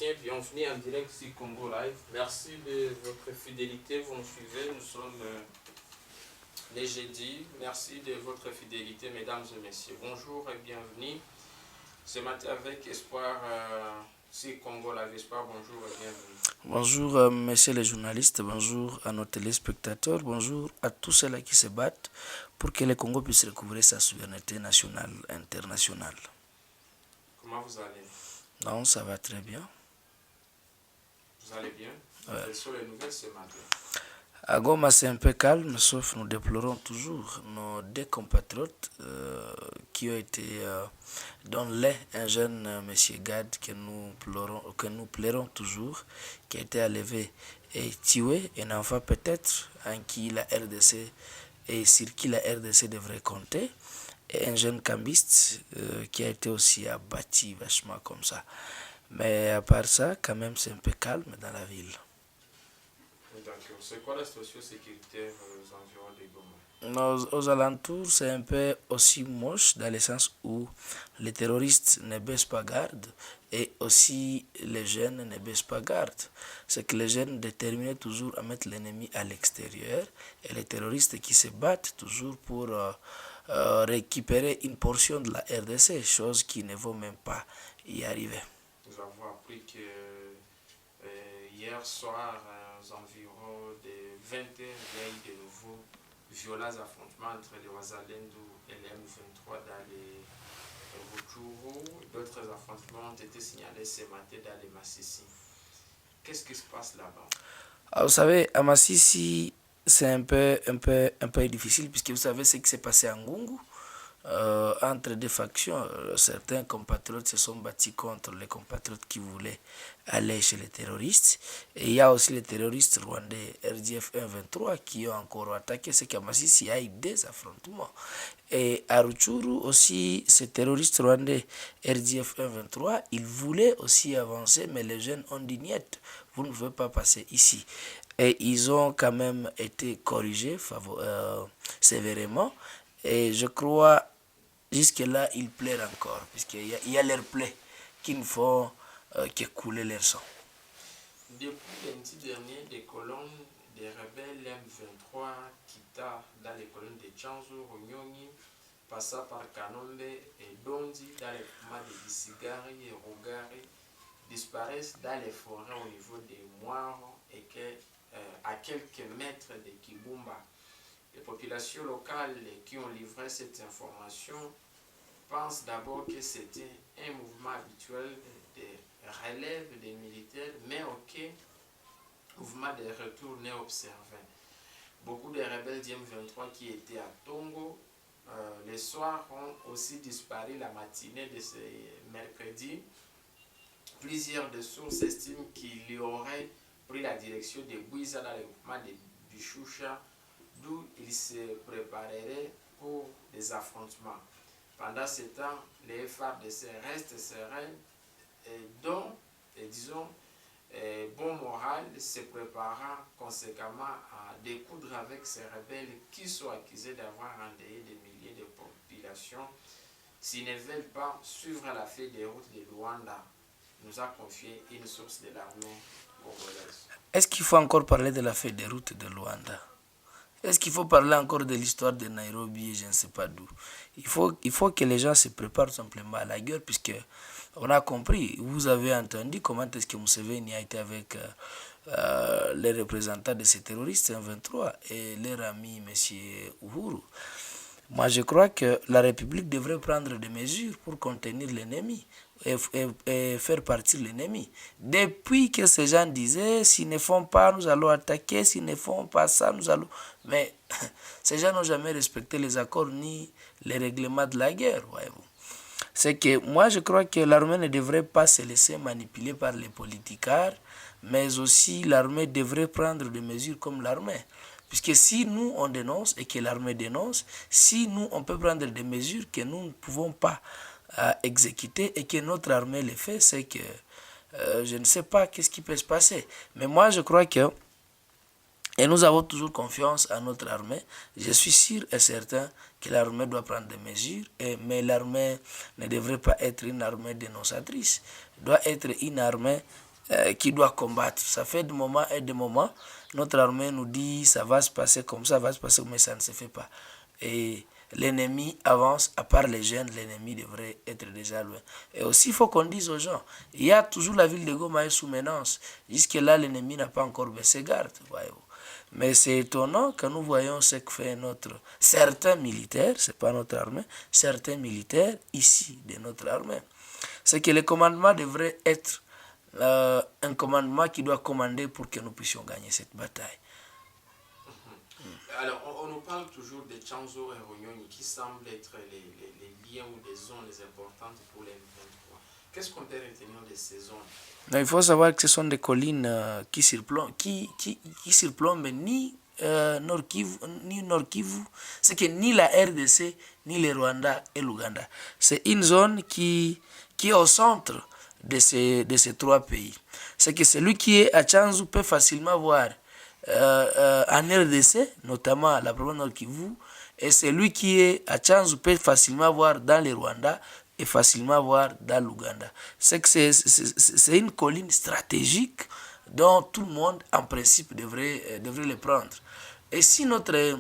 Messieurs, bienvenue en direct sur Congo Live. Merci de votre fidélité, vous nous suivez, nous sommes les jeudis. Merci de votre fidélité, mesdames et messieurs. Bonjour et bienvenue. Ce matin avec Espoir sur Congo Live. Espoir, bonjour et bienvenue. Bonjour messieurs les journalistes, bonjour à nos téléspectateurs, bonjour à tous ceux-là qui se battent pour que le Congo puisse recouvrer sa souveraineté nationale, internationale. Comment vous allez? Non, ça va très bien. Vous allez bien? Ouais. Quelles sont les nouvelles ce matin? À Goma, c'est un peu calme, sauf nous déplorons toujours nos deux compatriotes qui ont été, dont l'un, un jeune monsieur Gad, que nous pleurons toujours, qui a été enlevé et tué, un enfant peut-être en qui la RDC et sur qui la RDC devrait compter, et un jeune cambiste qui a été aussi abattu vachement comme ça. Mais à part ça, quand même, c'est un peu calme dans la ville. D'accord. C'est quoi la situation sécuritaire aux environs de Goma? Aux alentours, c'est un peu aussi moche dans le sens où les terroristes ne baissent pas garde et aussi les jeunes ne baissent pas garde. C'est que les jeunes déterminés toujours à mettre l'ennemi à l'extérieur et les terroristes qui se battent toujours pour récupérer une portion de la RDC, chose qui ne vont même pas y arriver. Nous avons appris que hier soir, aux environs de 20h, il y a eu de nouveaux violents affrontements entre les Wazalendo et les M23 dans les Rutshuru. D'autres affrontements ont été signalés ce matin dans les Massissi. Qu'est-ce qui se passe là-bas? Vous savez, à Massissi, c'est un peu difficile puisque vous savez ce qui s'est passé à Ngungu. Entre deux factions, certains compatriotes se sont battus contre les compatriotes qui voulaient aller chez les terroristes. Et il y a aussi les terroristes rwandais RDF 123 qui ont encore attaqué. C'est qu'à Massissi, il y a eu des affrontements. Et à Rutshuru aussi, ces terroristes rwandais RDF 123, ils voulaient aussi avancer, mais les jeunes ont dit niet, vous ne pouvez pas passer ici. Et ils ont quand même été corrigés sévèrement. Et je crois, jusque-là, ils pleurent encore, puisqu'il y a leurs plaies qui ne font que couler leur sang. Depuis lundi dernier, des colonnes des rebelles M23 quitta dans les colonnes de Tchanzu, Runyonyi, passa par Kanombe et Dondi dans les coumats de Bisigari et Rogari, disparaissent dans les forêts au niveau des Moiro et à quelques mètres de Kibumba. Les populations locales qui ont livré cette information pensent d'abord que c'était un mouvement habituel de relève des militaires, mais aucun mouvement de retour n'est observé. Beaucoup de rebelles du M23 qui étaient à Tongo le soir ont aussi disparu la matinée de ce mercredi. Plusieurs de sources estiment qu'il y aurait pris la direction de Bouiza dans le mouvement de Bichoucha, d'où il se préparerait pour des affrontements. Pendant ce temps, les FARDC restent sereins et dont, bon moral, se préparant conséquemment à découdre avec ces rebelles qui sont accusés d'avoir endeuillé des milliers de populations s'ils ne veulent pas suivre la feuille de route de Luanda, nous a confié une source de l'armée congolaise. Est-ce qu'il faut encore parler de la feuille de route de Luanda? Est-ce qu'il faut parler encore de l'histoire de Nairobi et je ne sais pas d'où? Il faut que les gens se préparent simplement à la guerre, puisque on a compris, vous avez entendu comment est-ce que Museveni a été avec les représentants de ces terroristes en 23 et leur ami M. Uhuru. Moi, je crois que la République devrait prendre des mesures pour contenir l'ennemi et faire partir l'ennemi. Depuis que ces gens disaient, s'ils ne font pas, nous allons attaquer, s'ils ne font pas ça, nous allons... Mais ces gens n'ont jamais respecté les accords ni les règlements de la guerre, voyez-vous. C'est que moi, je crois que l'armée ne devrait pas se laisser manipuler par les politicards, mais aussi l'armée devrait prendre des mesures comme l'armée. Puisque si nous, on dénonce et que l'armée dénonce, si nous, on peut prendre des mesures que nous ne pouvons pas exécuter et que notre armée les fait, c'est que je ne sais pas qu'est-ce qui peut se passer. Mais moi, je crois que, et nous avons toujours confiance à notre armée, je suis sûr et certain que l'armée doit prendre des mesures, mais l'armée ne devrait pas être une armée dénonçatrice, doit être une armée qui doit combattre. Ça fait de moments et de moments. Notre armée nous dit ça va se passer comme ça, va se passer, mais ça ne se fait pas. Et l'ennemi avance, à part les jeunes, l'ennemi devrait être déjà loin. Et aussi, il faut qu'on dise aux gens, il y a toujours la ville de Goma sous menace. Jusque-là, l'ennemi n'a pas encore baissé garde, voyez-vous. Mais c'est étonnant que nous voyons ce que fait certains militaires, ce n'est pas notre armée, certains militaires ici de notre armée. C'est que le commandement devrait être un commandement qui doit commander pour que nous puissions gagner cette bataille. Alors, on nous parle toujours de Tchanzo et Runyonyi qui semblent être les liens ou des zones les importantes pour les M23. Qu'est-ce qu'on peut retenir de ces zones? Il faut savoir que ce sont des collines qui surplombent ni Nord Kivu, c'est que ni la RDC, ni le Rwanda et l'Ouganda. C'est une zone qui est au centre de ces trois pays. C'est que celui qui est à Tchanzu peut facilement voir en RDC, notamment la province Nord Kivu, et celui qui est à Tchanzu peut facilement voir dans le Rwanda et facilement voir dans l'Ouganda. C'est que c'est une colline stratégique dont tout le monde, en principe, devrait le prendre. Et si notre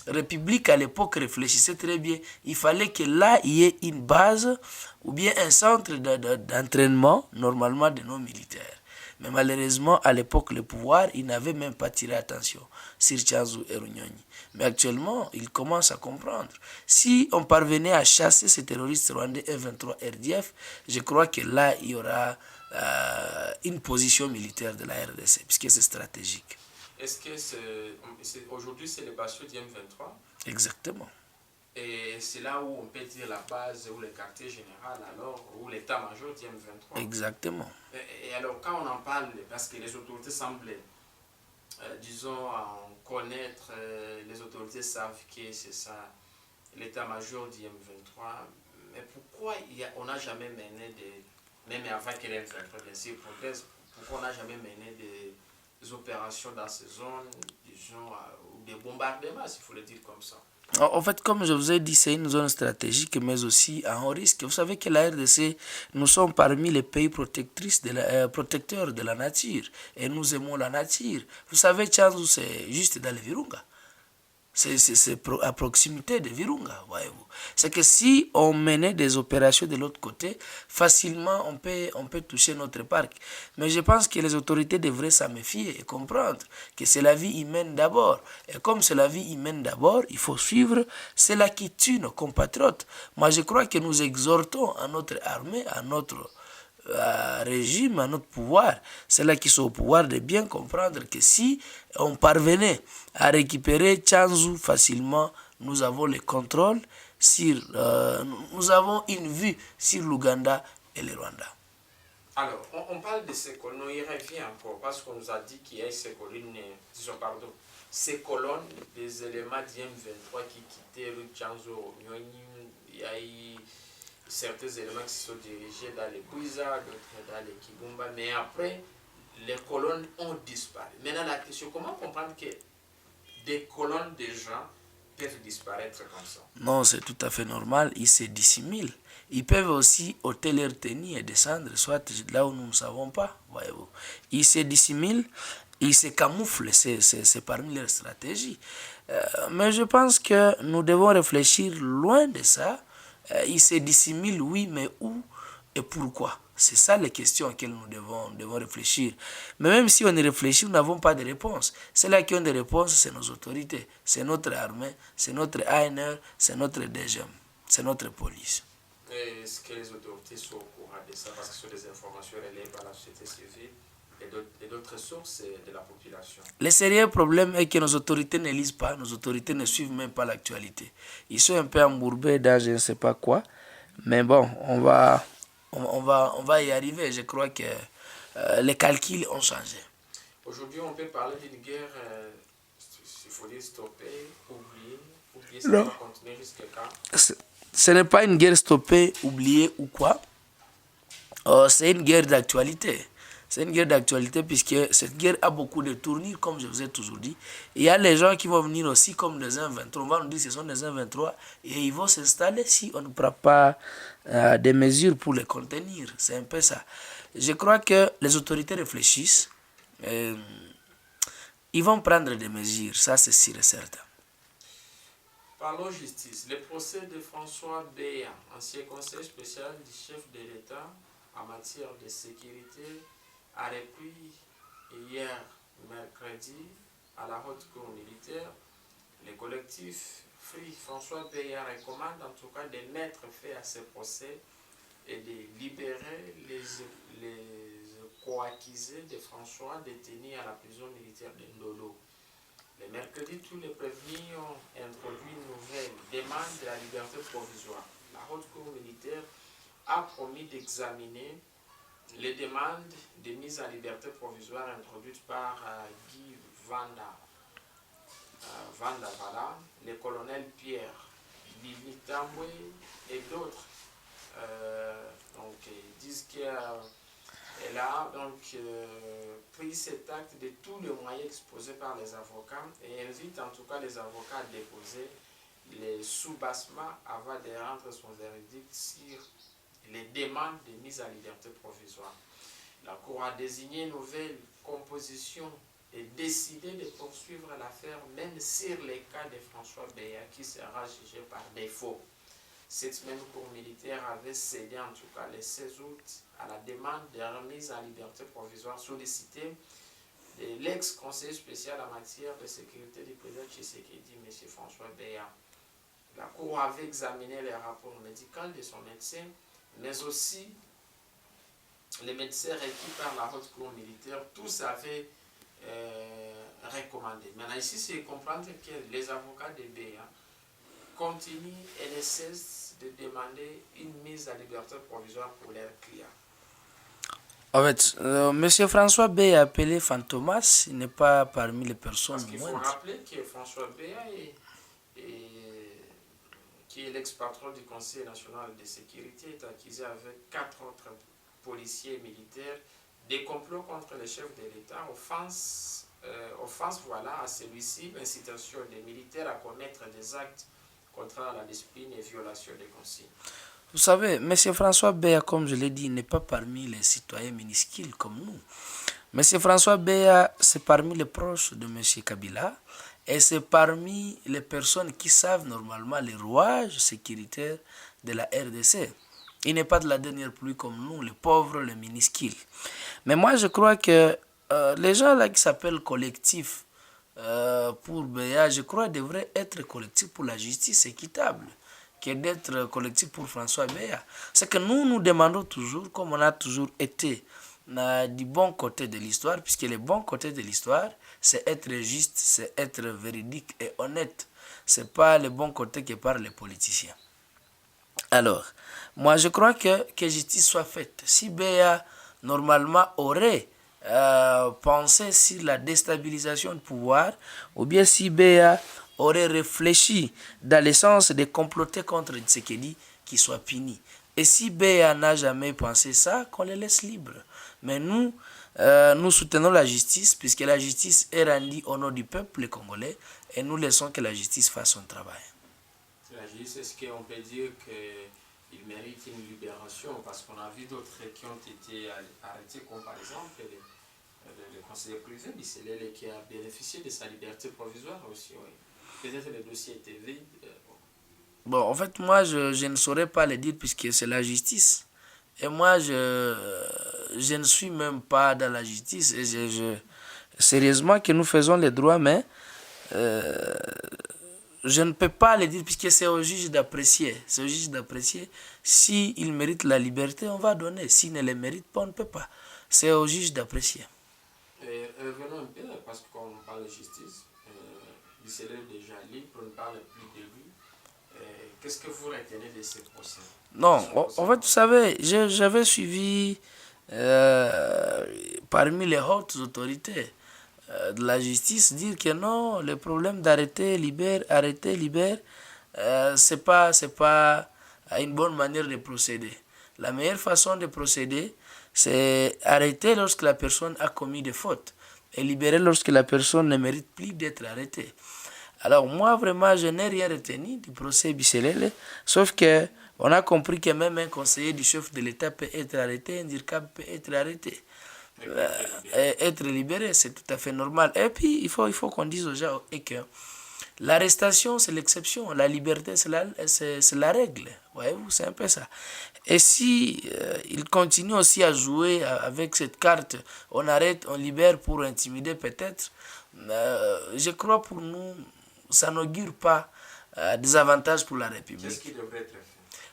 République, à l'époque, réfléchissait très bien, il fallait que là, il y ait une base ou bien un centre d'entraînement, normalement, de nos militaires. Mais malheureusement, à l'époque, le pouvoir, il n'avait même pas tiré attention sur Tchanzu et Runyonyi. Mais actuellement, il commence à comprendre. Si on parvenait à chasser ces terroristes rwandais F-23 RDF, je crois que là, il y aura une position militaire de la RDC, puisque c'est stratégique. Est-ce que aujourd'hui, c'est le bastion du M23? Exactement. Et c'est là où on peut dire la base ou le quartier général, alors, ou l'état-major du M23. Exactement. Et alors, quand on en parle, parce que les autorités semblent, disons, en connaître, les autorités savent que c'est ça, l'état-major du M23, mais pourquoi on n'a jamais mené même avant que le M23 bien sûr progresse, pourquoi on n'a jamais mené des opérations dans ces zones, disons, ou des bombardements, s'il faut le dire comme ça? En fait, comme je vous ai dit, c'est une zone stratégique, mais aussi à haut risque. Vous savez que la RDC, nous sommes parmi les pays protecteurs de la nature. Et nous aimons la nature. Vous savez, Tchanzu, c'est juste dans le Virunga. C'est à proximité de Virunga, voyez-vous. C'est que si on menait des opérations de l'autre côté, facilement on peut toucher notre parc. Mais je pense que les autorités devraient s'en méfier et comprendre que c'est la vie humaine d'abord. Et comme c'est la vie humaine d'abord, il faut suivre cela qui tue nos compatriotes. Moi, je crois que nous exhortons à notre armée, à notre régime, à notre pouvoir, ceux-là qui sont au pouvoir, de bien comprendre que si on parvenait à récupérer Tchanzu facilement, nous avons le contrôle sur, nous avons une vue sur l'Ouganda et le Rwanda. Alors, on parle de ces colonnes, on y revient encore, parce qu'on nous a dit qu'il y a ces colonnes, ces colonnes des éléments d'IM23 qui quittaient le Tchanzu, il y a eu certains éléments qui sont dirigés dans les Bouiza, d'autres dans les Kibumba, mais après, les colonnes ont disparu. Maintenant, la question, comment comprendre que des colonnes de gens peuvent disparaître comme ça? Non, c'est tout à fait normal, ils se dissimulent. Ils peuvent aussi ôter leur tenue et descendre, soit là où nous ne savons pas, voyez-vous. Ils se dissimulent, ils se camouflent, c'est parmi leurs stratégies. Mais je pense que nous devons réfléchir loin de ça. Il se dissimule, oui, mais où et pourquoi? C'est ça les questions auxquelles nous devons réfléchir. Mais même si on y réfléchit, nous n'avons pas de réponse. Ceux-là qui ont des réponses, c'est nos autorités, c'est notre armée, c'est notre ANR, c'est notre DGM, c'est notre police. Est-ce que les autorités sont au courant de ça? Parce que ce sont des informations relayées par la société civile et d'autres sources de la population. Le sérieux problème est que nos autorités ne lisent pas, nos autorités ne suivent même pas l'actualité. Ils sont un peu embourbés dans je ne sais pas quoi, mais bon, on va y arriver. Je crois que les calculs ont changé. Aujourd'hui, on peut parler d'une guerre, il faut dire stopper, oublier, ça va continuer jusqu'à quand? Ce n'est pas une guerre stoppée, oubliée ou quoi. C'est une guerre d'actualité. C'est une guerre d'actualité puisque cette guerre a beaucoup de tournures, comme je vous ai toujours dit. Il y a les gens qui vont venir aussi comme des M23. On va nous dire que ce sont des M23 et ils vont s'installer si on ne prend pas des mesures pour les contenir. C'est un peu ça. je crois que les autorités réfléchissent. Ils vont prendre des mesures, ça c'est sûr et certain. Parlons justice. Le procès de François Béa, ancien conseiller spécial du chef de l'État en matière de sécurité, a repris hier, mercredi, à la haute cour militaire. Le collectif Free François Béa recommande en tout cas de mettre fin à ce procès et de libérer les co-accusés de François détenus à la prison militaire de Ndolo. Le mercredi, tous les prévenus ont introduit une nouvelle demande de la liberté provisoire. La haute cour militaire a promis d'examiner les demandes de mise en liberté provisoire introduites par Guy Vanda Vala, le colonel Pierre Lili Tambwe et d'autres. Ils disent qu'elle a pris cet acte de tous les moyens exposés par les avocats et invite en tout cas les avocats à déposer les sous-bassements avant de rendre son verdict sur les demandes de mise en liberté provisoire. La Cour a désigné une nouvelle composition et décidé de poursuivre l'affaire même sur les cas de François Béa qui sera jugé par défaut. Cette même cour militaire avait cédé en tout cas le 16 août à la demande de remise en liberté provisoire sollicitée de l'ex-conseiller spécial en matière de sécurité du président Tshisekedi, M. François Béa. La cour avait examiné les rapports médicaux de son médecin, mais aussi les médecins requis par la haute cour militaire. Tous avaient recommandé. Maintenant ici, c'est comprendre que les avocats de Béa continuent et ne cessent de demander une mise à liberté provisoire pour leurs clients. En fait, M. François B. appelé Fantomas, il n'est pas parmi les personnes moindres. Parce qu'il faut rappeler que François Béa qui est l'ex-patron du Conseil national de sécurité, est accusé avec 4 autres policiers et militaires des complots contre le chef de l'État, offense à celui-ci, incitation des militaires à commettre des actes contraires à la discipline et violation des consignes. Vous savez, M. François Béa, comme je l'ai dit, n'est pas parmi les citoyens minuscules comme nous. M. François Béa, c'est parmi les proches de M. Kabila et c'est parmi les personnes qui savent normalement les rouages sécuritaires de la RDC. Il n'est pas de la dernière pluie comme nous, les pauvres, les minuscules. Mais moi, je crois que les gens là qui s'appellent collectifs pour Béa, je crois devraient être collectifs pour la justice équitable que d'être collectif pour François Béa. C'est que nous demandons toujours, comme on a toujours été du bon côté de l'histoire, puisque le bon côté de l'histoire, c'est être juste, c'est être véridique et honnête. Ce n'est pas le bon côté que parlent les politiciens. Alors, moi je crois que justice soit faite. Si Béa, normalement, aurait pensé sur la déstabilisation du pouvoir, ou bien si Béa aurait réfléchi dans le sens de comploter contre Tshisekedi, qu'il soit puni. Et si Béa n'a jamais pensé ça, qu'on les laisse libres. Mais nous, nous soutenons la justice, puisque la justice est rendue au nom du peuple congolais, et nous laissons que la justice fasse son travail. La justice, est-ce qu'on peut dire qu'il mérite une libération? Parce qu'on a vu d'autres qui ont été arrêtés, comme par exemple le conseiller privé, Bisselele, qui a bénéficié de sa liberté provisoire aussi. Oui. Peut-être le dossier était vide. Bon, en fait, moi, je ne saurais pas le dire puisque c'est la justice. Et moi, je ne suis même pas dans la justice. Et sérieusement que nous faisons les droits, mais je ne peux pas le dire puisque c'est au juge d'apprécier. C'est au juge d'apprécier. S'il mérite la liberté, on va donner. S'il ne le mérite pas, on ne peut pas. C'est au juge d'apprécier. Revenons un peu, parce qu'on parle de justice. Il est déjà libre, on ne parle plus de lui. Qu'est-ce que vous retenez de ce procès? Non, en fait, vous savez, j'avais suivi parmi les hautes autorités de la justice dire que non, le problème d'arrêter, libère, c'est pas une bonne manière de procéder. La meilleure façon de procéder, c'est arrêter lorsque la personne a commis des fautes et libérer lorsque la personne ne mérite plus d'être arrêtée. Alors moi, vraiment, je n'ai rien retenu du procès Bisselele, sauf que On a compris que même un conseiller du chef de l'État peut être arrêté, un DIRCAB peut être arrêté. Être libéré, c'est tout à fait normal. Et puis, il faut qu'on dise aux gens que l'arrestation, c'est l'exception. La liberté, c'est la règle. Voyez-vous, c'est un peu ça. Et si il continue aussi à jouer avec cette carte, on arrête, on libère pour intimider peut-être, je crois pour nous, ça n'augure pas des avantages pour la République. Qu'est-ce qui devrait être fait?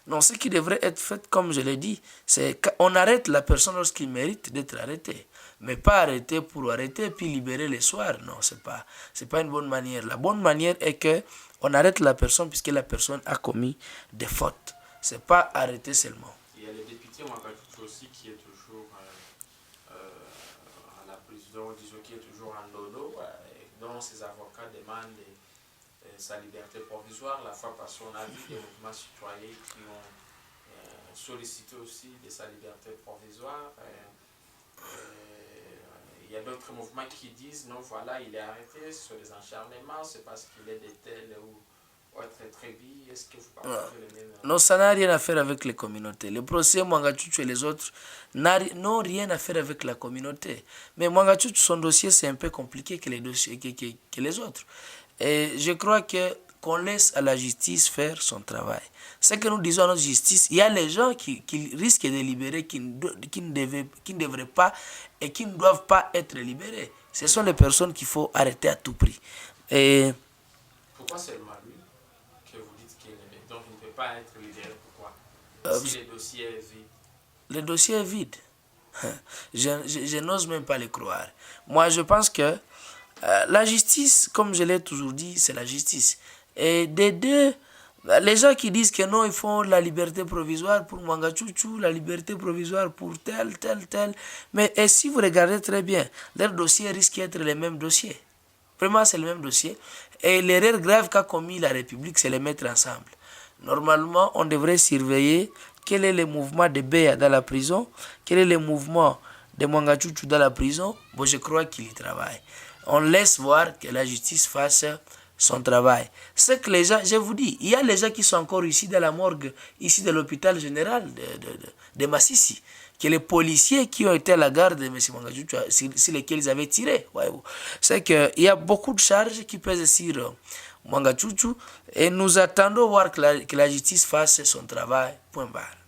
Non, ce qui devrait être fait, comme je l'ai dit, c'est qu'on arrête la personne lorsqu'il mérite d'être arrêté. Mais pas arrêter pour arrêter puis libérer les soirs. Non, c'est pas une bonne manière. La bonne manière est que on arrête la personne puisque la personne a commis des fautes. C'est pas arrêter seulement. Il y a le député Ouagadougou aussi qui est toujours à la prison, disons qui est toujours en dodo, dont ses avocats demandent sa liberté provisoire. La fois passée, on a vu des mouvements citoyens qui ont sollicité aussi de sa liberté provisoire. Il y a d'autres mouvements qui disent non, voilà, il est arrêté sur des acharnements, c'est parce qu'il est détel ou autre tribu. Est-ce que vous partagez le même? Non, ça n'a rien à faire avec les communautés. Le procès Mwangachuchu et les autres n'ont rien à faire avec la communauté. Mais Mwangachuchu, son dossier, c'est un peu compliqué que les, dossiers, que les autres. Et je crois qu'on laisse à la justice faire son travail. Ce que nous disons à notre justice, il y a les gens qui risquent de libérer, qui ne devraient pas et qui ne doivent pas être libérés. Ce sont les personnes qu'il faut arrêter à tout prix. Et pourquoi seulement lui que vous dites qu'il donc il ne peut pas être libéré? Pourquoi? Si le dossier est vide. Le dossier est vide. Je n'ose même pas le croire. Moi, je pense que la justice, comme je l'ai toujours dit, c'est la justice. Et des deux, les gens qui disent que non, ils font la liberté provisoire pour Mwangachuchu, la liberté provisoire pour tel. Mais et si vous regardez très bien, leur dossier risque d'être le même dossier. Vraiment, c'est le même dossier. Et l'erreur grave qu'a commis la République, c'est les mettre ensemble. Normalement, on devrait surveiller quel est le mouvement de Béa dans la prison, quel est le mouvement de Mwangachuchu dans la prison. Bon, je crois qu'il y travaille. On laisse voir que la justice fasse son travail. C'est que les gens, je vous dis, il y a les gens qui sont encore ici dans la morgue, ici de l'hôpital général de Massissi, que les policiers qui ont été à la garde de M. Mwangachuchu, sur lesquels ils avaient tiré. C'est qu'il y a beaucoup de charges qui pèsent sur Mwangachuchu et nous attendons voir que la justice fasse son travail. Point barre.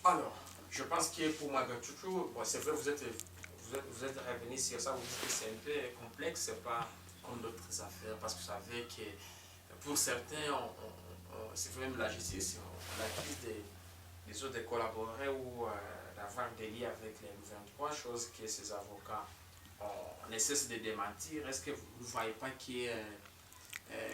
Alors, je pense que pour Mwangachuchu, bon, c'est vrai, vous êtes revenu sur ça, vous dites que c'est un peu complexe, c'est pas comme d'autres affaires, parce que vous savez que pour certains, c'est même la justice, on accuse des autres de collaborer ou d'avoir des liens avec les 23 choses que ces avocats ne cessent de démentir. Est-ce que vous ne voyez pas qu'il y a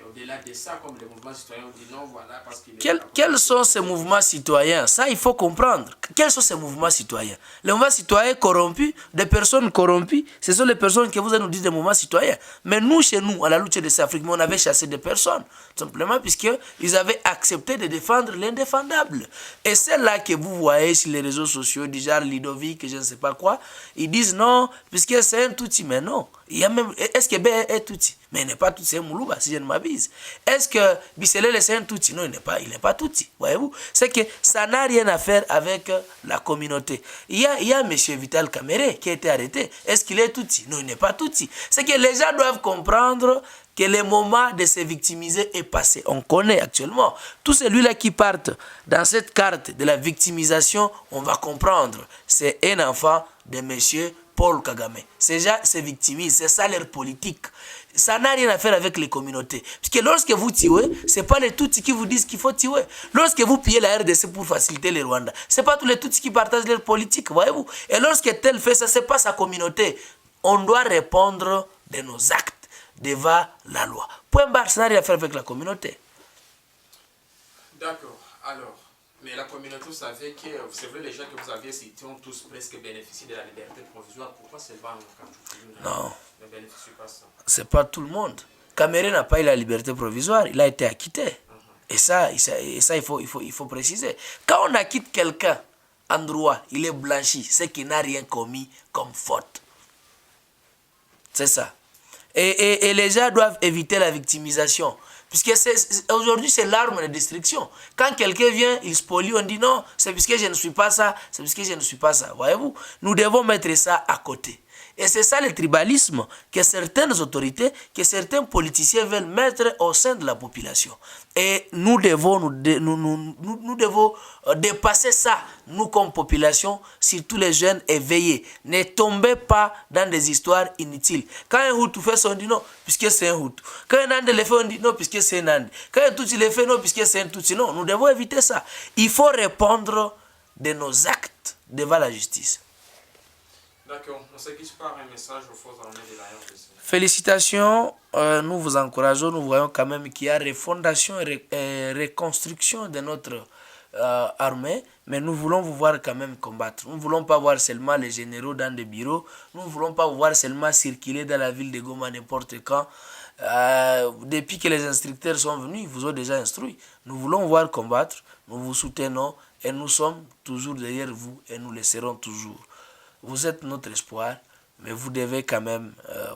au-delà de ça, comme les mouvements citoyens ont dit non, voilà, parce qu'il Quels sont ces mouvements citoyens? Ça, il faut comprendre. Quels sont ces mouvements citoyens? Les mouvements citoyens corrompus, des personnes corrompues, ce sont les personnes que vous nous dites des mouvements citoyens. Mais nous, chez nous, à la lutte de Afrique, on avait chassé des personnes, tout simplement puisqu'ils avaient accepté de défendre l'indéfendable. Et c'est là que vous voyez sur les réseaux sociaux, du genre Ludovic, je ne sais pas quoi, ils disent non, puisque c'est un touti, mais non. Il y a même, est-ce que B est touti? Mais il n'est pas touti, c'est Moulouba, si je ne m'abuse. Est-ce que Bisselele c'est un touti? Non, il n'est pas touti. Voyez-vous? C'est que ça n'a rien à faire avec la communauté. Il y a M. Vital Kamere qui a été arrêté. Est-ce qu'il est touti? Non, il n'est pas touti. C'est que les gens doivent comprendre que le moment de se victimiser est passé. On connaît actuellement. Tous celui-là qui partent dans cette carte de la victimisation, on va comprendre. C'est un enfant de M. Paul Kagame. Ces gens se victimisent, c'est ça leur politique. Ça n'a rien à faire avec les communautés. Parce que lorsque vous tuez, ce n'est pas les Tutsis qui vous disent qu'il faut tuer. Lorsque vous pillez la RDC pour faciliter les Rwandais, ce n'est pas tous les Tutsis qui partagent leur politique, voyez-vous. Et lorsque tel fait ça, ce n'est pas sa communauté. On doit répondre de nos actes devant la loi. Point barre, ça n'a rien à faire avec la communauté. D'accord. Alors, mais la communauté, vous savez que, c'est vrai, les gens que vous aviez cités ont tous presque bénéficié de la liberté provisoire. Pourquoi c'est pas non, ne bénéficie pas ça? C'est pas tout le monde. Kamere n'a pas eu la liberté provisoire, il a été acquitté. Et ça, il faut préciser. Quand on acquitte quelqu'un en droit, il est blanchi, c'est qu'il n'a rien commis comme faute. C'est ça. Et les gens doivent éviter la victimisation. Puisque aujourd'hui, c'est l'arme de destruction. Quand quelqu'un vient, il spolie, on dit non, c'est puisque je ne suis pas ça, c'est puisque je ne suis pas ça. Voyez-vous, nous devons mettre ça à côté. Et c'est ça le tribalisme que certaines autorités, que certains politiciens veulent mettre au sein de la population. Et nous devons dépasser ça, nous comme population, surtout les jeunes éveillés. Ne tombez pas dans des histoires inutiles. Quand un Hutu fait ça, on dit non, puisque c'est un Hutu. Quand un Nande le fait, on dit non, puisque c'est un Nande. Quand un Tutsi le fait, non, puisque c'est un Tutsi. Non, nous devons éviter ça. Il faut répondre de nos actes devant la justice. D'accord. On se quitte par un message aux forces armées de la RDC. Félicitations, nous vous encourageons, nous voyons quand même qu'il y a refondation et reconstruction de notre armée, mais nous voulons vous voir quand même combattre. Nous ne voulons pas voir seulement les généraux dans des bureaux, nous ne voulons pas vous voir seulement circuler dans la ville de Goma n'importe quand. Depuis que les instructeurs sont venus, ils vous ont déjà instruit. Nous voulons voir combattre, nous vous soutenons et nous sommes toujours derrière vous et nous le serons toujours. Vous êtes notre espoir, mais vous devez quand même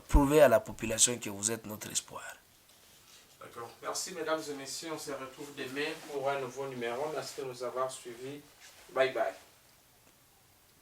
prouver à la population que vous êtes notre espoir. D'accord. Merci mesdames et messieurs, on se retrouve demain pour un nouveau numéro. Merci de nous avoir suivis. Bye bye.